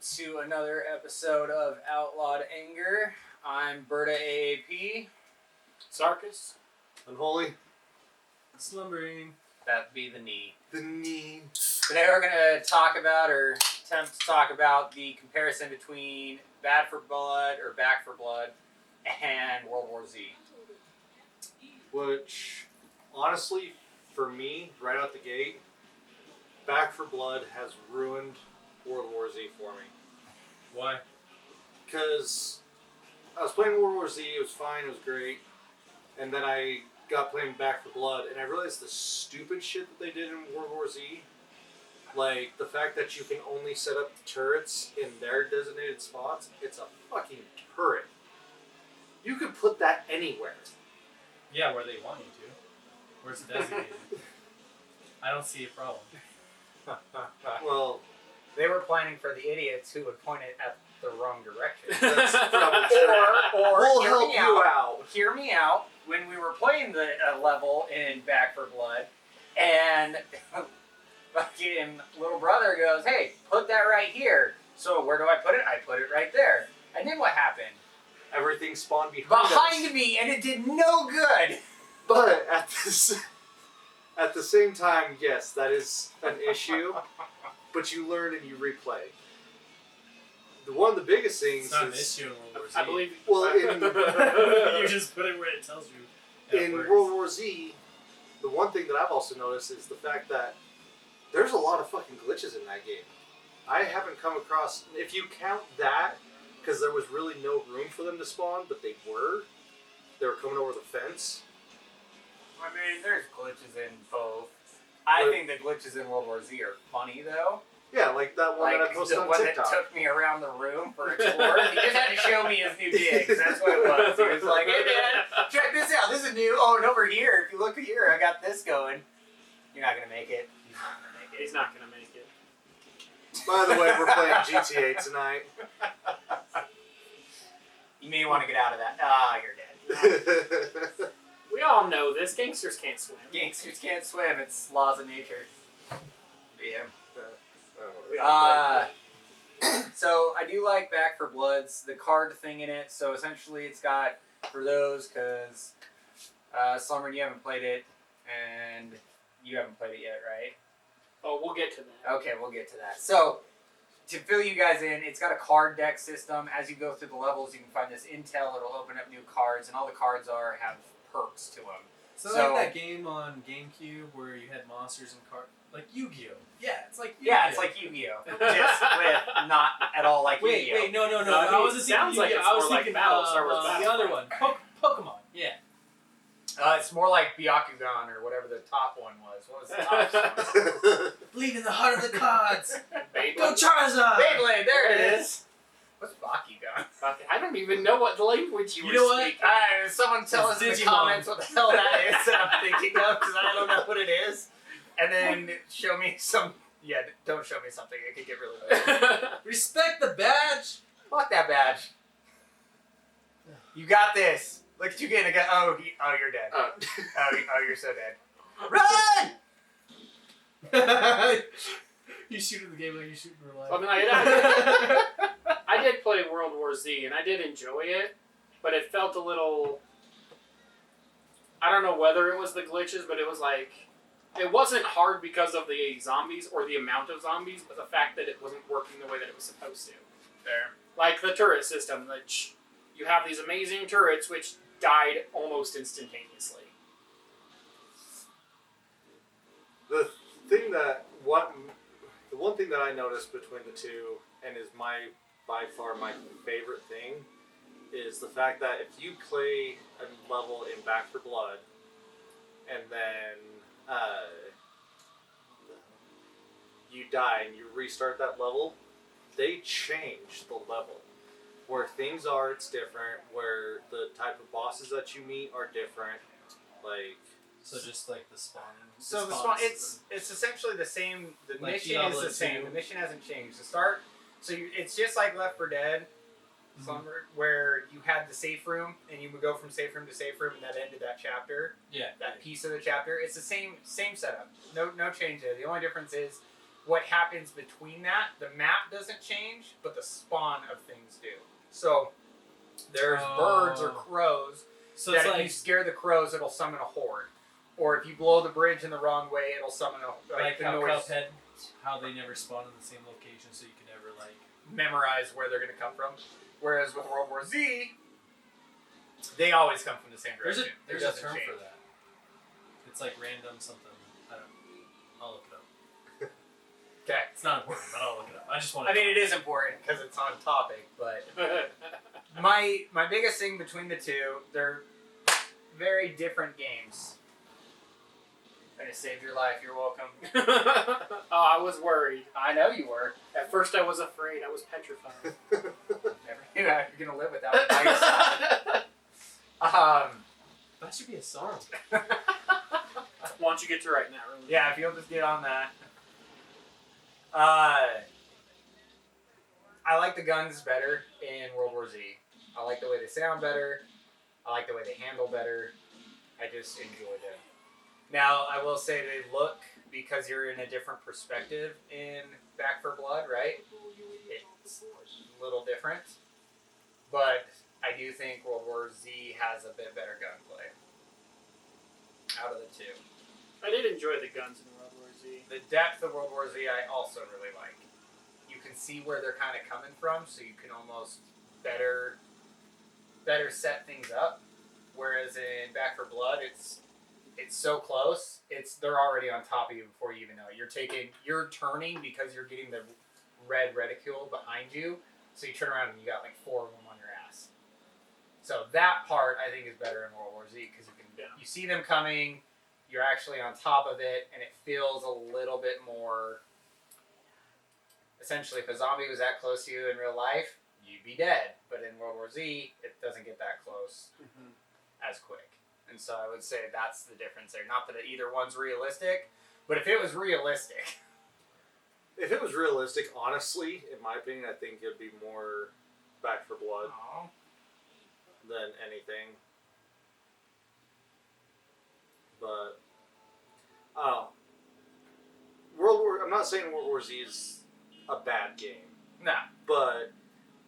to another episode of Outlawed Anger. I'm Berta AAP. Sarkis. Unholy. Slumbering. That'd be the knee. The knee. Today we're going to talk about, or attempt to talk about, the comparison between Bad for Blood, or Back for Blood, and World War Z. Which, honestly, for me, right out the gate, Back for Blood has ruined World War Z for me. Why? Because I was playing World War Z, it was fine, it was great, and then I got playing Back for Blood, and I realized the stupid shit that they did in World War Z. Like, the fact that you can only set up turrets in their designated spots. It's a fucking turret. You could put that anywhere. Yeah, where they want you to. Where it's designated. I don't see a problem. Well, They were planning for the idiots who would point it at the wrong direction. that's probably true. or We'll hear help me you out. out. Hear me out. When we were playing the level in Back for Blood, and fucking little brother goes, "Hey, put that right here." So where do I put it? I put it right there. And then what happened? Everything spawned behind us. Me, and it did no good. But at the same time, yes, that is an issue. But you learn and you replay. One of the biggest things It's not an is issue in World War Z. I believe. well You just put it where it tells you. in World War Z, the one thing that I've also noticed is the fact that there's a lot of fucking glitches in that game. I haven't come across, if you count that, because there was really no room for them to spawn, but they were coming over the fence. I mean, there's glitches in both. I But- think the glitches in World War Z are funny though. Yeah, like that one that I Like posted the on one TikTok. that took me around the room for exploring. He just had to show me his new digs. That's what it was. He was like, "Hey man, check this out. This is new. Oh, and over here, if you look here, I got this going." You're not gonna make it. He's not going to make it. By the way, we're playing GTA tonight. You may want to get out of that. Ah, you're dead. We all know this. Gangsters can't swim. Gangsters can't swim. It's laws of nature. Yeah. We all So I do like Back for Blood's the card thing in it. So essentially, it's got for those because Slumber, you haven't played it, and you haven't played it yet, right? Oh, we'll get to that. Okay, we'll get to that. So to fill you guys in, it's got a card deck system. As you go through the levels, you can find this intel. It'll open up new cards, and all the cards have perks to them. So, So- like that game on GameCube where you had monsters and cards. Like Yu-Gi-Oh! Yeah, it's like Yu-Gi-Oh! Yeah, it's like Yu-Gi-Oh! Just with not at all like Yu-Gi-Oh! Wait, no. No, I I mean, wasn't thinking sounds like Yu-Gi-Oh! it's I was more like thinking Battlestar Wars the Battlefront. other one. Pokemon, yeah. It's more like Byakugan or whatever the top one was. What was the top one? Bleed in the heart of the cards. Beyblade. Go Charizard! Beyblade, there it is. What's Bakugan? Okay, I don't even know what language you You were know what? speaking. Someone tell us It's in the Digimon. comments what the hell that is that I'm thinking of, because I don't know what it is. And then show me some. Yeah, don't show me something. It could get really bad. Respect the badge. Fuck that badge. You got this. Look at you getting a gun. Oh, you're dead. You're so dead. Run! You shoot in the game like you shoot in real life. I mean, I did play World War Z, and I did enjoy it, but it felt a little... I don't know whether it was the glitches, but it was like... It wasn't hard because of the zombies or the amount of zombies, but the fact that it wasn't working the way that it was supposed to. Fair. Like the turret system, which you have these amazing turrets which died almost instantaneously. The one thing that I noticed between the two, and is by far my favorite thing, is the fact that if you play a level in Back for Blood, and then you die and you restart that level, they change the level. Where things are, it's different. Where the type of bosses that you meet are different. Like, So just like the spawning. So the spawn, it's essentially the same. The Like mission Diablo is the same. 2. The mission hasn't changed. The start. So it's just like Left 4 Dead, Slumber, where you had the safe room and you would go from safe room to safe room, and that ended that chapter. Yeah. That piece of the chapter. It's the same setup. No change there. The only difference is what happens between that, the map doesn't change, but the spawn of things do. So there's birds or crows So that it's if like you scare the crows, it'll summon a horde. Or if you blow the bridge in the wrong way, it'll summon a like the how noise. Cuphead, how they never spawn in the same location, so you can never like. Memorize where they're going to come from. Whereas with World War Z, they always come from the same There's direction. a It term doesn't change. for that. It's like random something. I don't. I'll look it up. Okay. It's not important, but I'll look it up. I just want. I mean, it is important because it's on topic, but my biggest thing between the two, they're very different games. I saved your life. You're welcome. Oh, I was worried. I know you were. At first, I was afraid. I was petrified. You're gonna live with that one by yourself. That should be a song. Why don't you get to writing that? Really? Yeah, if you'll just get on that. I like the guns better in World War Z. I like the way they sound better. I like the way they handle better. I just enjoy them. Now, I will say they look, because you're in a different perspective in Back 4 Blood, right? It's a little different. But I do think World War Z has a bit better gunplay out of the two. I did enjoy the guns in World War Z. The depth of World War Z I also really like. You can see where they're kind of coming from, so you can almost better set things up. Whereas in Back 4 Blood, it's so close. They're already on top of you before you even know it. You're turning because you're getting the red reticule behind you. So you turn around and you got like 4 of them on your ass. So that part I think is better in World War Z because you see them coming. You're actually on top of it, and it feels a little bit more. Essentially, if a zombie was that close to you in real life, you'd be dead. But in World War Z, it doesn't get that close as quick. And so I would say that's the difference there. Not that either one's realistic, but if it was realistic. If it was realistic, honestly, in my opinion, I think it'd be more Back 4 Blood than anything. But I'm not saying World War Z is a bad game, No. but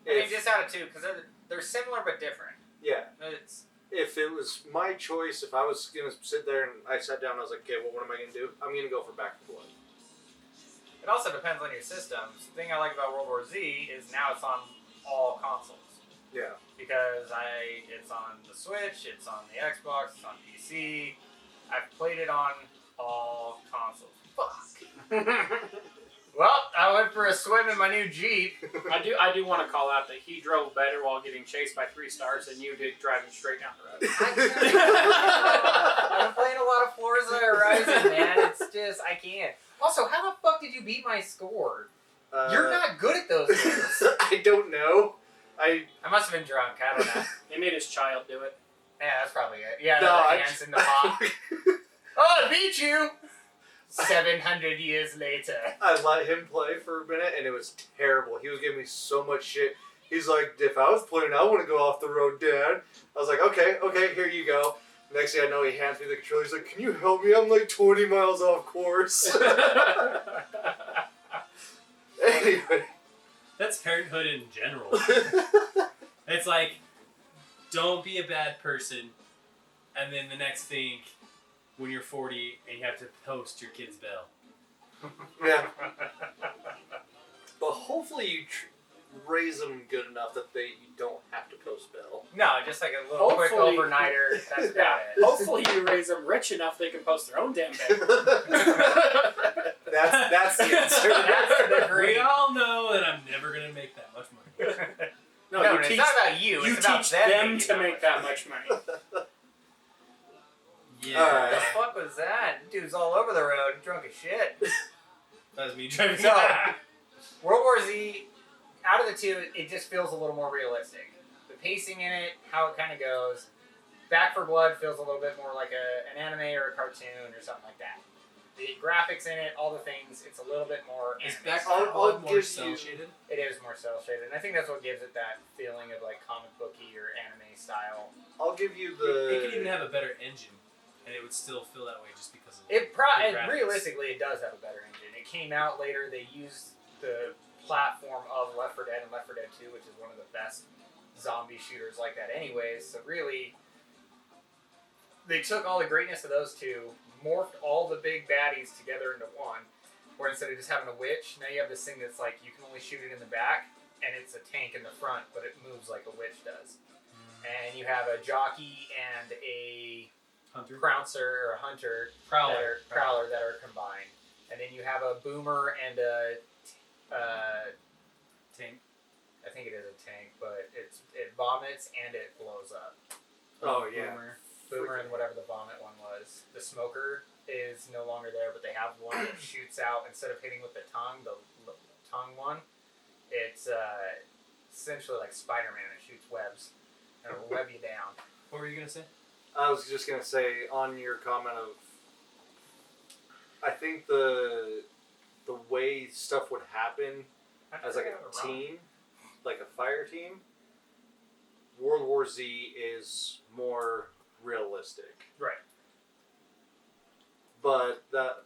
I mean, just out of two, because they're similar but different. yeah, It's if it was my choice, if I was gonna sit there and I sat down, and I was like, okay, well, what am I gonna do? I'm gonna go for Back 4 Blood. It also depends on your systems. The thing I like about World War Z is now it's on all consoles. Yeah. Because it's on the Switch, it's on the Xbox, it's on PC. I've played it on all consoles. Fuck. Well, I went for a swim in my new Jeep. I do want to call out that he drove better while getting chased by 3 stars than you did driving straight down the road. I'm playing a lot of Forza Horizon, man. It's just, I can't. Also, how the fuck did you beat my score? You're not good at those games. I don't know. I must have been drunk. I don't know. He made his child do it. Yeah, that's probably it. Yeah, No, the hands in the pop. Oh, I beat you! 700 years later. I let him play for a minute, and it was terrible. He was giving me so much shit. He's like, if I was playing, I want to go off the road, Dad. I was like, okay, here you go. Next thing I know, he hands me the controller. He's like, can you help me? I'm like 20 miles off course. Anyway. That's parenthood in general. It's like, don't be a bad person, and then the next thing, when you're 40 and you have to post your kid's bell. Yeah. But hopefully you raise them good enough that you don't have to post bail. No, just like a little quick Hopefully. overnighter. That's about it. Hopefully you raise them rich enough they can post their own damn bed. That's the answer. That's the degree. We all know that I'm never going to make that much money. No, No, you it's teach, not about you. you It's about teach them them making to make that much money. Yeah. Alright. What the fuck was that? Dude's all over the road, drunk as shit. That was me driving. So, World War Z, out of the two, it just feels a little more realistic. The pacing in it, how it kind of goes. Back 4 Blood feels a little bit more like an anime or a cartoon or something like that. The graphics in it, all the things, it's a little bit more Is anime Back style. 4 I'll Blood more give cell you- shaded? It is more cel-shaded, and I think that's what gives it that feeling of like comic booky or anime style. I'll give you It could even the... have a better engine. and it would still feel that way just because of It the graphics. realistically, it does have a better engine. It came out later. They used the platform of Left 4 Dead and Left 4 Dead 2, which is one of the best zombie shooters like that anyways. So really, they took all the greatness of those two, morphed all the big baddies together into one, where instead of just having a witch, now you have this thing that's like, you can only shoot it in the back, and it's a tank in the front, but it moves like a witch does. And you have a jockey and a Hunter. Prouncer or a hunter Prowler. prowler that are combined. And then you have a boomer and a Tank. I think it is a tank, but it vomits and it blows up. Oh, yeah. Boomer and whatever the vomit one was. The smoker is no longer there, but they have one that shoots out instead of hitting with the tongue one. It's essentially like Spider-Man. It shoots webs and it'll web you down. What were you gonna say? I was just gonna say on your comment of, I think the way stuff would happen as like a team, like a fire team, World War Z is more realistic. Right. But that,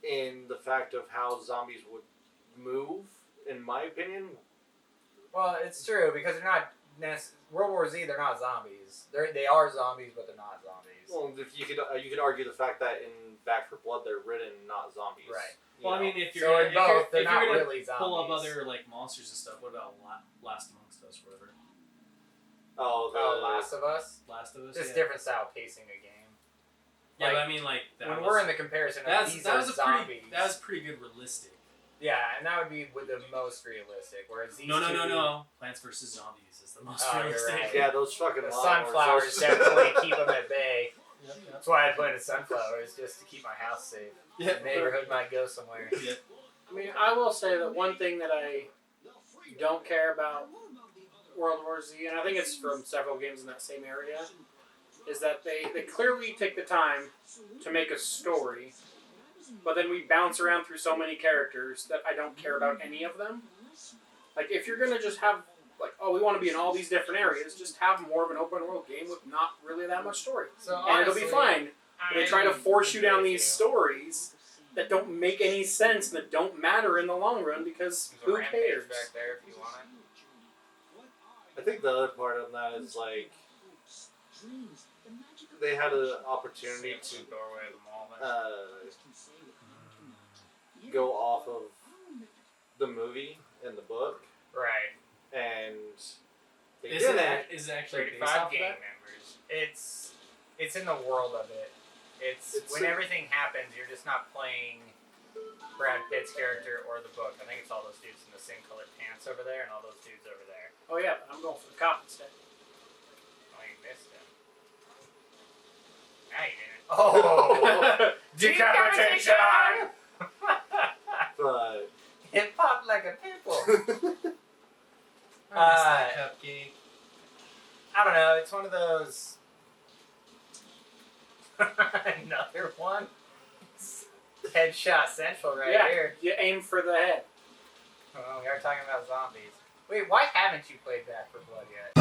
in the fact of how zombies would move, in my opinion, Well, it's true because they're not World War Z. They're not zombies. They are zombies, but they're not zombies. well, if you could argue the fact that in Back 4 Blood they're ridden, not zombies. Right. You Well, I know? mean, if you're So in both, they're if not you're gonna really zombies. pull up other like monsters and stuff, what about Last Amongst Us, or whatever? Last of Us. Last of Us. Just yeah. different style pacing a game. Yeah, Like, but I mean, like that when was, we're in the comparison of these are zombies. that was pretty good realistic. Yeah, and that would be with the most realistic. Whereas these No. two, Plants vs Zombies is the most Oh, you're realistic. right. Yeah, those fucking the lawnmowers, sunflowers those- definitely keep them at bay. Yep, That's why I planted sunflowers, just to keep my house safe. yep. The neighborhood might go somewhere. Yep. I mean, I will say that one thing that I don't care about World War Z, and I think it's from several games in that same area, is that they clearly take the time to make a story, but then we bounce around through so many characters that I don't care about any of them. Like, if you're going to just have, like, oh, we want to be in all these different areas, just have more of an open world game with not really that much story. So And it'll be honestly, fine. But they try to force you down these stories. stories that don't make any sense, that don't matter in the long run, because There's a who rampage cares? back there if you want it. I think the other part of that is like they had an opportunity to doorway of the mall. go off of the movie and the book, Right. and they Is didn't. it actually based 35 off of game that? members. It's in the world of it. It's when everything happens, you're just not playing Brad Pitt's character or the book. I think it's all those dudes in the same colored pants over there and all those dudes over there. Oh yeah, but I'm going for the cop instead. Oh, you missed him. Now you didn't. Oh! Decapitation! But It popped like a pimple. I missed that cupcake. I don't know. It's one of those. Another one. Headshot central right Yeah. here. You aim for the head. Oh, we are talking about zombies. Wait, why haven't you played Back 4 Blood yet?